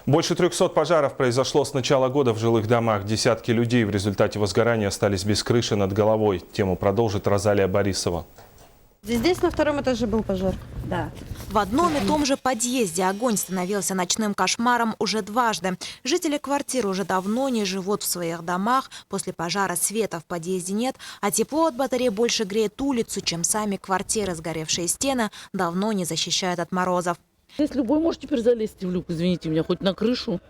Больше 300 пожаров произошло с начала года в жилых домах. Десятки людей в результате возгорания остались без крыши над головой. Тему продолжит Розалия Борисова. Здесь на втором этаже был пожар. Да. В одном и том же подъезде огонь становился ночным кошмаром уже дважды. Жители квартир уже давно не живут в своих домах. После пожара света в подъезде нет, а тепло от батареи больше греет улицу, чем сами квартиры. Сгоревшие стены давно не защищают от морозов. Здесь любой может теперь залезть в люк, извините меня, хоть на крышу.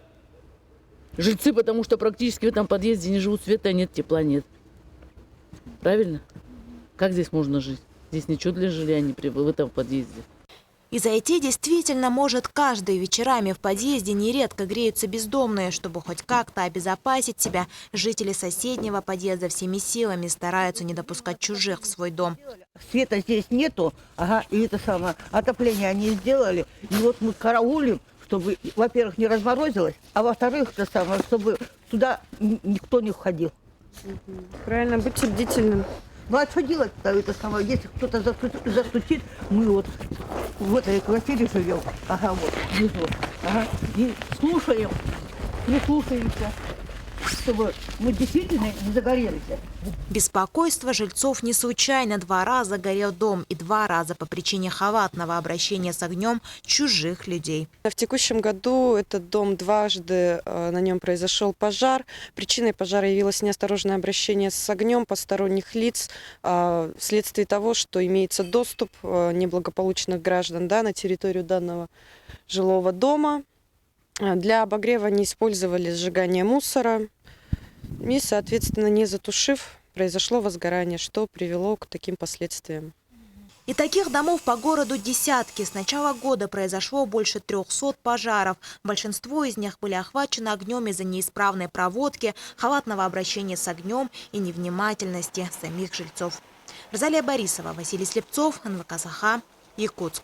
Жильцы, потому что практически в этом подъезде не живут, света нет, тепла нет. Правильно? Как здесь можно жить? Здесь ничего для жилья не в этом подъезде. И зайти действительно может каждый. Вечерами в подъезде нередко греются бездомные. Чтобы хоть как-то обезопасить себя, жители соседнего подъезда всеми силами стараются не допускать чужих в свой дом. Света здесь нету, и это самое, отопление они сделали. И вот мы караулим, чтобы, во-первых, не разморозилось, а во-вторых, чтобы туда никто не входил. Правильно, будьте бдительным. Ну, а что делать, если кто-то застучит, мы вот в этой квартире живем, вот, внизу, и слушаем, прислушаемся, чтобы мы действительно не загорелись. Беспокойство жильцов не случайно. 2 раза горел дом и 2 раза по причине халатного обращения с огнем чужих людей. В текущем году этот дом дважды, на нем произошел пожар. Причиной пожара явилось неосторожное обращение с огнем посторонних лиц вследствие того, что имеется доступ неблагополучных граждан на территорию данного жилого дома. Для обогрева не использовали сжигание мусора. И, соответственно, не затушив, произошло возгорание, что привело к таким последствиям. И таких домов по городу десятки. С начала года произошло больше 300 пожаров. Большинство из них были охвачены огнем из-за неисправной проводки, халатного обращения с огнем и невнимательности самих жильцов. Розалия Борисова, Василий Слепцов, НВК «Саха», Якутск.